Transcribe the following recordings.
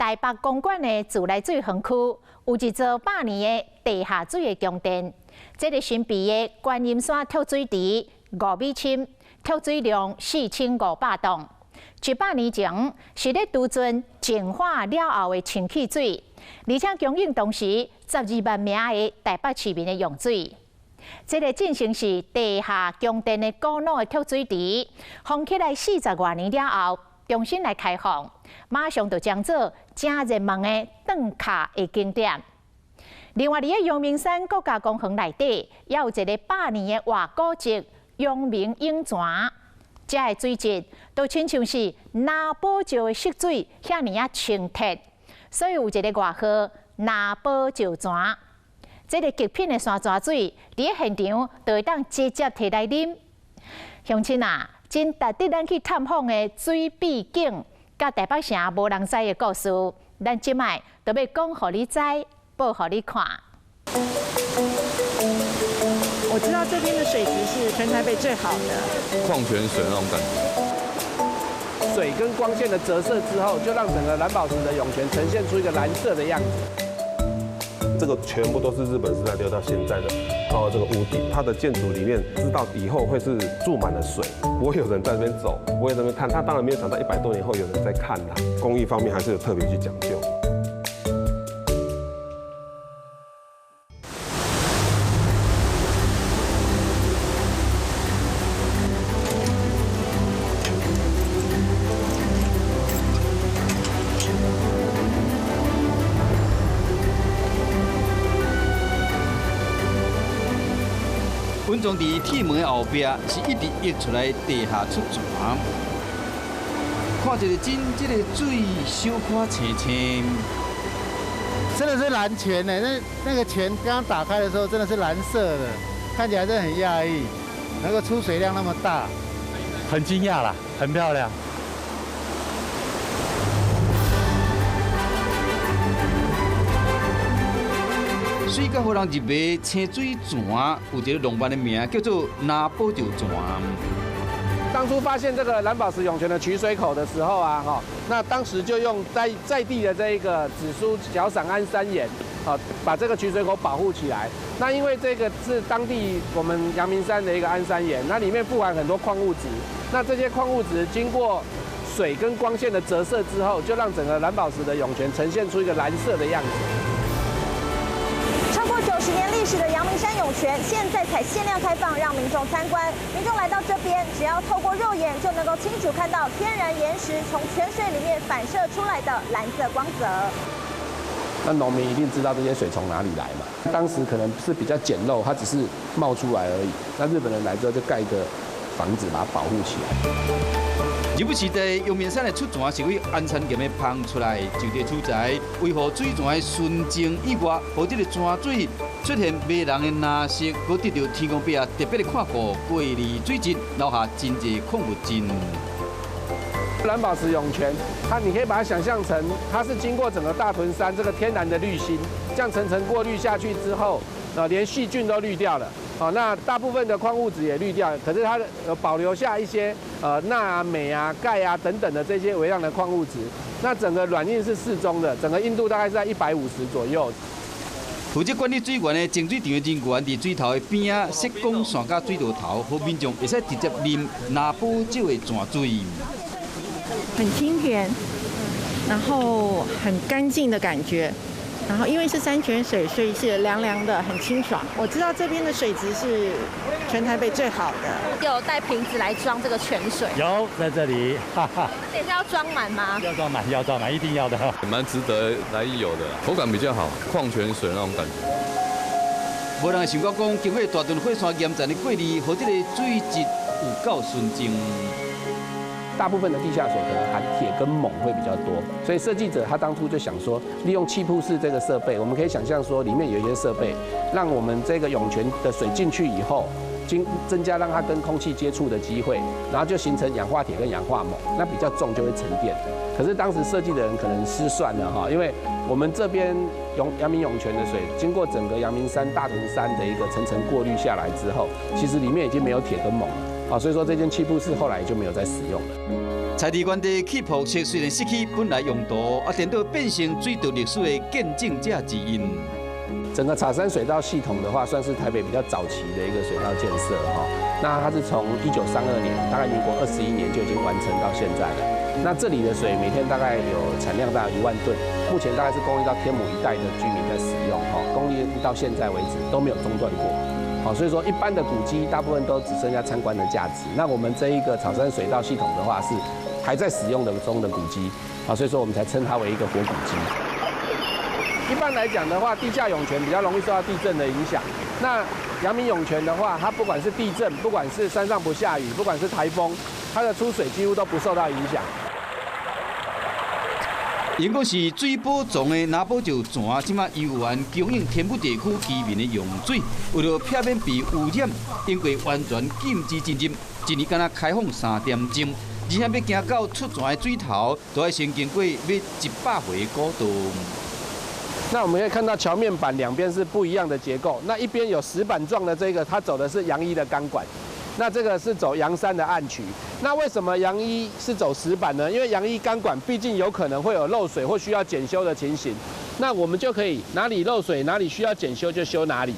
台北公馆的自来水园区有一座100年的地下水的宫殿。这个神秘的观音山跳水池5米深，跳水量4500吨。100年前是咧储存净化了后的清气水，而且供应当时12万名的台北市民的用水。这个进行是地下宫殿的古老的跳水池，封起来40多年了后，重新来开放，马上就将做正热门的顿卡的景点。另外，伫个阳明山国家公园内底，也有一个100年的活古迹阳明涌泉。这个水质都亲像是拿宝石的色水，遐尼啊清澈，所以有一个外号“拿宝石泉”。这个极品的山泉水，伫个现场就会当直接摕来啉。乡亲啊，真值得咱去探访的水秘境，甲台北城无人知的故事，咱即摆就要讲互你知，报互你看。我知道这边的水质是全台北最好的，矿泉水那种感觉。水跟光线的折射之后，就让整个蓝宝石的涌泉呈现出一个蓝色的样子。这个全部都是日本时代留到现在的，这个屋顶，它的建筑里面知道以后会是注满了水，不会有人在那边走，不会在那边看。它当然没有想到100多年后有人在看啦。工艺方面还是有特别去讲究。温泉伫铁门的后壁是一直溢出来地下出泉，看一个真，这个水小可清清，真的是蓝泉呢。那个泉刚刚打开的时候真的是蓝色的，看起来真的很讶异，能够出水量那么大，很惊讶啦，很漂亮。水甲互人入的清水泉，有一个浪漫的名叫做拿宝石泉。当初发现这个蓝宝石涌泉的取水口的时候啊，那当时就用在地的这一个紫苏小伞安山岩，把这个取水口保护起来。那因为这个是当地我们阳明山的一个安山岩，那里面富含很多矿物质，那这些矿物质经过水跟光线的折射之后，就让整个蓝宝石的涌泉呈现出一个蓝色的样子。超过90年历史的阳明山涌泉，现在才限量开放，让民众参观。民众来到这边，只要透过肉眼就能够清楚看到天然岩石从泉水里面反射出来的蓝色光泽。那农民一定知道这些水从哪里来嘛？当时可能是比较简陋，它只是冒出来而已。那日本人来之后就盖一个房子把它保护起来。日本时代阳明山的出泉是为安山岩的喷出来，就地取材，为何水泉的纯净以外，和这个泉水出现迷人的蓝色，搁得到天公伯啊特别的看顾，过滤水质，留下真侪矿物质。蓝宝石涌泉，你可以把它想象成，它是经过整个大屯山这个天然的滤芯，这样层层过滤下去之后，连细菌都滤掉了。那大部分的矿物质也滤掉，可是它保留下一些钠啊、镁啊、钙啊等等的这些微量的矿物质。那整个软硬是适中的，整个硬度大概是在150左右。负责管理水源的净水场的人员伫水头的边啊，设讲线甲水道头，和民众会使直接啉拿宝石的泉水。很清甜，然后很干净的感觉。然后因为是山泉水，所以是凉凉的，很清爽。我知道这边的水质是全台北最好的。有带瓶子来装这个泉水？有在这里，哈哈。等一下要装满吗？要装满，要装满，一定要的。蛮值得来一游的，口感比较好，矿泉水那种感觉。无人想到讲，经过大屯火山岩站的过滤，和这个水质有够纯净。大部分的地下水可能含铁跟锰会比较多，所以设计者他当初就想说，利用气瀑式这个设备，我们可以想象说里面有一些设备，让我们这个涌泉的水进去以后，增加让它跟空气接触的机会，然后就形成氧化铁跟氧化锰，那比较重就会沉淀。可是当时设计的人可能失算了哈，因为我们这边阳明涌泉的水经过整个阳明山、大屯山的一个层层过滤下来之后，其实里面已经没有铁跟锰了。所以说这间气瀑式后来就没有再使用了。菜地原地起瀑式虽然失去本来用途，电到变成水道历史的见证者之一。整个草山水道系统的话，算是台北比较早期的一个水道建设哈。那它是从1932年，大概民国21年就已经完成到现在了。那这里的水每天大概有产量大概1万吨，目前大概是供应到天母一带的居民在使用哈，供应到现在为止都没有中断过。好，所以说一般的古迹大部分都只剩下参观的价值。那我们这一个草山水道系统的话是还在使用中的古迹，好，所以说我们才称它为一个活古迹。一般来讲的话，地下涌泉比较容易受到地震的影响。那阳明涌泉的话，它不管是地震，不管是山上不下雨，不管是台风，它的出水几乎都不受到影响。因果是水保藏的南宝石泉，即马游园供应天母地区居民的用水，为了避免被污染，因为完全禁止进入，一年敢若开放3点钟，而且要行到出泉的水头，都要先经过约100回古道。那我们可以看到桥面板两边是不一样的结构，那一边有石板状的这个，它走的是阳一的钢管。那这个是走阳山的暗渠，那为什么阳一是走石板呢？因为阳一钢管毕竟有可能会有漏水或需要检修的情形，那我们就可以哪里漏水哪里需要检修就修哪里。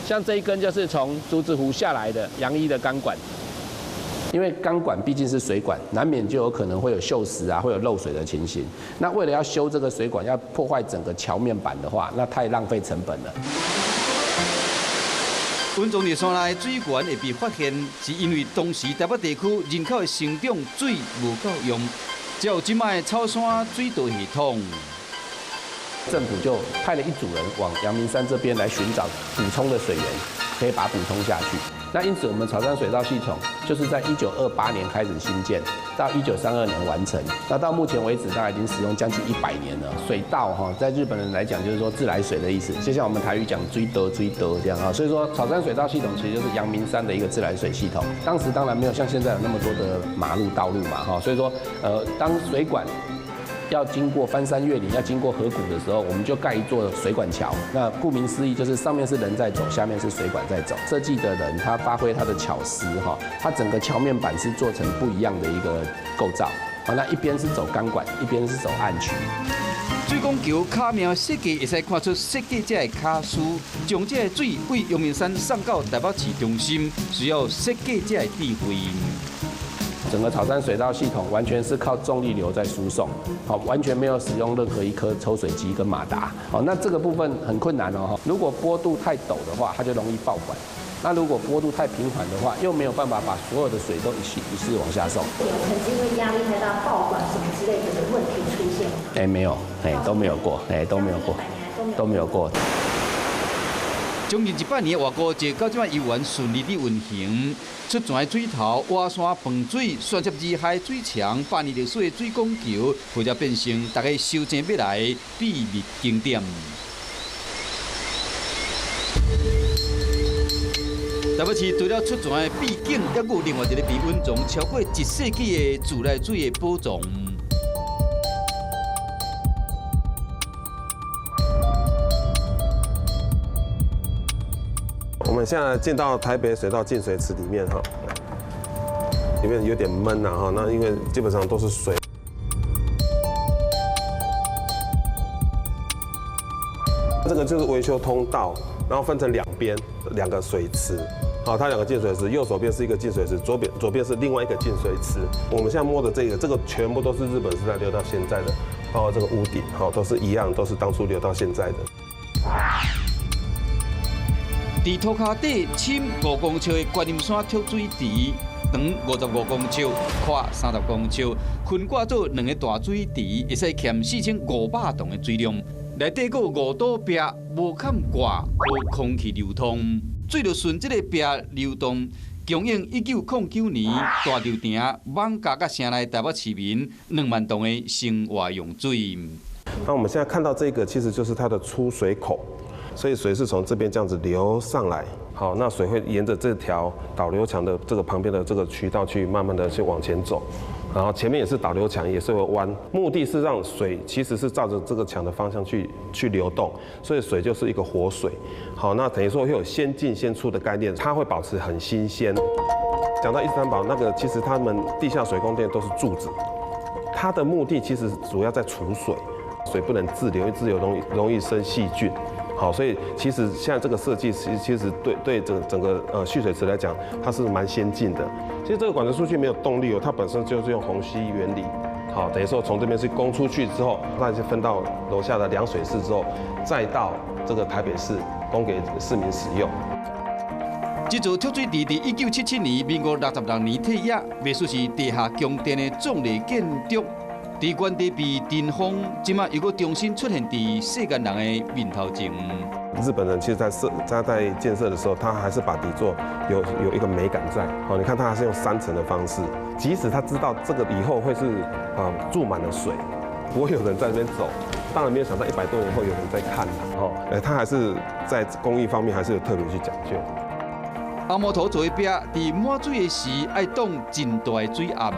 像这一根就是从竹子湖下来的阳一的钢管，因为钢管毕竟是水管，难免就有可能会有锈蚀啊，会有漏水的情形。那为了要修这个水管，要破坏整个桥面板的话，那太浪费成本了。温总热山内水源会被发现，是因为当时台北地区人口的成长水无够用，只有即卖草山水道系统。政府就派了一组人往阳明山这边来寻找补充的水源，可以把它补充下去。那因此，我们草山水道系统就是在1928年开始兴建，到1932年完成。那到目前为止，大概已经使用将近100年了。水道哈，在日本人来讲就是说自来水的意思，就像我们台语讲追德这样啊。所以说，草山水道系统其实就是阳明山的一个自来水系统。当时当然没有像现在有那么多的马路道路嘛哈，所以说当水管要经过翻山越岭，要经过河谷的时候，我们就盖一座水管桥。那顾名思义，就是上面是人在走，下面是水管在走。设计的人他发挥他的巧思哈，他整个桥面板是做成不一样的一个构造。好，那一边是走钢管，一边是走暗渠。水管桥卡面设计会使看出设计者的卡书，将这个水为阳明山送到台北市中心，需要设计者的智慧。整个草山水道系统完全是靠重力流在输送，好，完全没有使用任何一颗抽水机跟马达，好，那这个部分很困难哦。如果坡度太陡的话，它就容易爆管；那如果坡度太平缓的话，又没有办法把所有的水都一次往下送。有曾经因为压力太大爆管什么之类的问题出现吗？没有，都没有过，都没有过，都没有过。将近100年的外国节，到即摆游园顺利地运行。出泉的水头、挖山放水、连接至海水墙、100年历史的水管桥，或者变成大家修正要来的秘密景点。台北市除了出泉的秘境，还有另外一个被温藏超过1世纪的自来水的宝藏。我们现在进到台北水道净水池里面哈，里面有点闷呐哈，那因为基本上都是水。这个就是维修通道，然后分成两边2个水池，好，它2个净水池，右手边是一个净水池，左边是另外一个净水池。我们现在摸的这个全部都是日本时代留到现在的，包括这个屋顶，好，都是一样，都是当初留到现在的。在土脚底深5公尺的观音山跳水池，长55公尺，宽30公尺，分挂做2个大水池，会使欠4500吨的水量。内底有5堵壁，无坎挂，无空气流通，水就顺这个壁流动。供应1909年大潮亭艋舺甲城内台北市民2万吨的生活用水。那我们现在看到这个，其实就是它的出水口。所以水是从这边这样子流上来，好，那水会沿着这条导流墙的这个旁边的这个渠道去慢慢的去往前走，然后前面也是导流墙，也是会弯，目的是让水其实是照着这个墙的方向去流动，所以水就是一个活水，好，那等于说会有先进先出的概念，它会保持很新鲜。讲到13宝那个，其实他们地下水供电都是柱子。它的目的其实主要在储水，水不能滞留，因为滞留容易生细菌。好，所以其实现在这个设计其实对整个蓄水池来讲，它是蛮先进的。其实这个管子出去没有动力哦，它本身就是用虹吸原理。好，等于说从这边是供出去之后，那就分到楼下的凉水室之后，再到这个台北市供给市民使用。这座跳水池伫1977年民国66年退役，艺术是地下宫殿的壮丽建筑。伫原地被尘封，即马又搁重新出现伫世间人的面头前。日本人其实在建设的时候，他还是把底座有一个美感在。好，你看他还是用3层的方式，即使他知道这个以后会是注满了水，不会有人在那边走。当然没有想到100多年后有人在看他。哦，他还是在工艺方面还是有特别去讲究。红毛土做的壁，伫满水的时爱挡真大的水暗。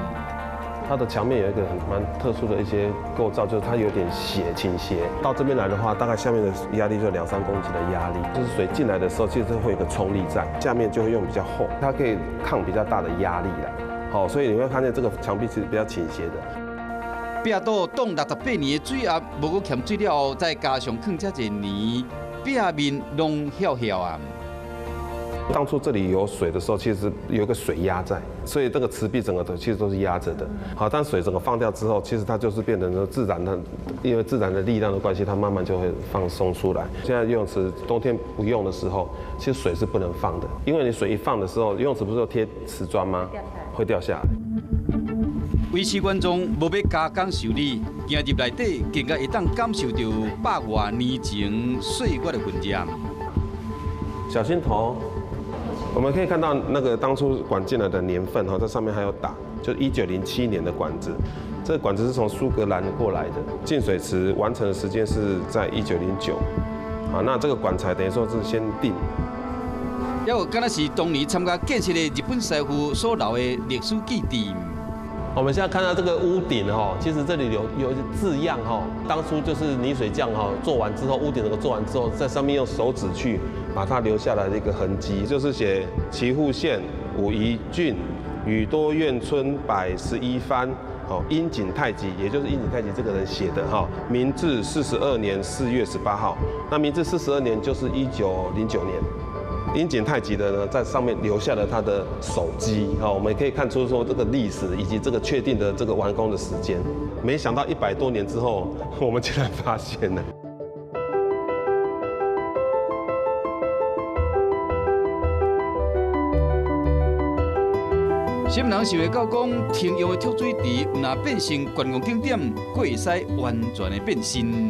它的墙面有一个蛮特殊的一些构造，就是它有点倾斜。到这边来的话，大概下面的压力就2、3公斤的压力，就是水进来的时候，其实会有一个冲力在，下面就会用比较厚，它可以抗比较大的压力啦。好，所以你会看见这个墙壁是比较倾斜的。壁肚挡68年的水压，无过欠水了后，再加上放遮侪年，壁面拢晓晓啊。当初这里有水的时候，其实有一个水压在，所以这个池壁整个其实都是压着的。好，但水整个放掉之后，其实它就是变成了自然的，因为自然的力量的关系，它慢慢就会放松出来。现在游泳池冬天不用的时候，其实水是不能放的，因为你水一放的时候，游泳池不是有贴瓷砖吗？会掉下来。维持观众无要加工修理，行入内底，更加会当感受到100多年前岁月的痕迹。小心头。我们可以看到那个当初管进来的年份哈，在上面还有打，就1907年的管子。这个管子是从苏格兰过来的，进水池完成的时间是在1909。好，那这个管材等于说是先定。还有，敢若是当年参加建设的日本师傅所留的历史记忆。我们现在看到这个屋顶哈，其实这里有字样哈，当初就是泥水匠哈做完之后，屋顶那个做完之后，在上面用手指去把它留下来的一个痕迹，就是写岐阜县武夷郡宇多院村百11番，哦，樱井太吉，也就是樱井太吉这个人写的哈，明治42年4月18号，那明治42年就是1909年。樱井太吉的呢，在上面留下了他的手机，我们也可以看出说这个历史以及这个确定的这个完工的时间。没想到100多年之后，我们竟然发现了。什么人想会到讲，停用的跳水池若变成观光景点，佫会使完全的变身。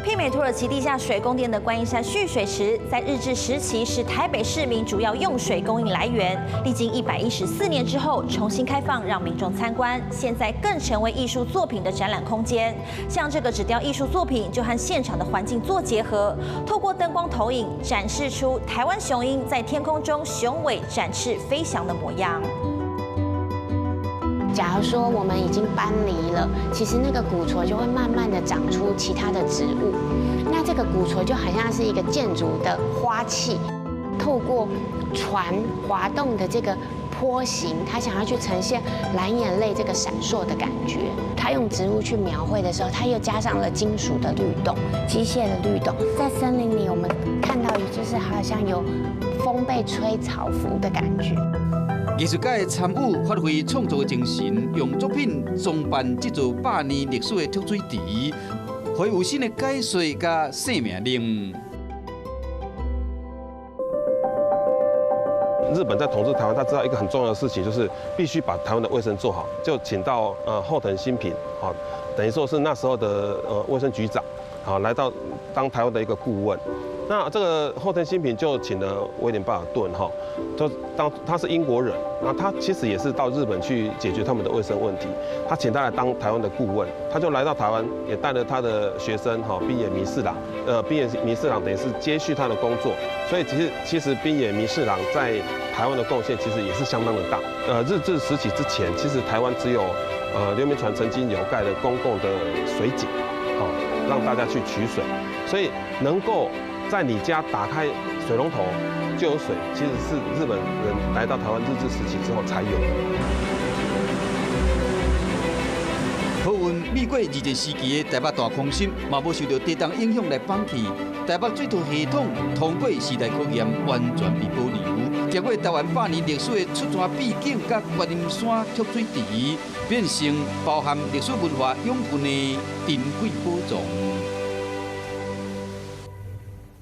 媲美土耳其地下水宫殿的观音山蓄水池，在日治时期是台北市民主要用水供应来源。历经114年之后，重新开放让民众参观，现在更成为艺术作品的展览空间。像这个纸雕艺术作品，就和现场的环境做结合，透过灯光投影，展示出台湾雄鹰在天空中雄伟展翅飞翔的模样。假如说我们已经搬离了，其实那个古厝就会慢慢的长出其他的植物。那这个古厝就好像是一个建筑的花器，透过船滑动的这个坡形，它想要去呈现蓝眼泪这个闪烁的感觉。它用植物去描绘的时候，它又加上了金属的律动、机械的律动。在森林里，我们看到就是好像有风被吹草拂的感觉。艺术家的参与发挥创作的精神，用作品装扮这座100年历史的跳水池，会有新的解说加生命力。日本在统治台湾，他知道一个很重要的事情，就是必须把台湾的卫生做好，就请到后藤新平，好，等于说是那时候的卫生局长，好，来到当台湾的一个顾问。那这个后藤新平就请了威廉巴尔顿哈，他是英国人，那他其实也是到日本去解决他们的卫生问题，他请他来当台湾的顾问，他就来到台湾，也带了他的学生哈滨野弥四郎，滨野弥四郎等于是接续他的工作，所以其实滨野弥四郎在台湾的贡献其实也是相当的大。日治时期之前，其实台湾只有刘铭传曾经有盖了公共的水井，好让大家去取水，所以能够在你家打开水龙头就有水，其实是日本人来到台湾日治时期之后才有的。好运美过二战时期的台北大空心，嘛无受到地动影响来放弃。台北水道系统通过时代考验，完全被保留。结果台湾100年历史的出泉秘境甲观音山蓄水池，变成包含历史文化养分的珍贵宝藏。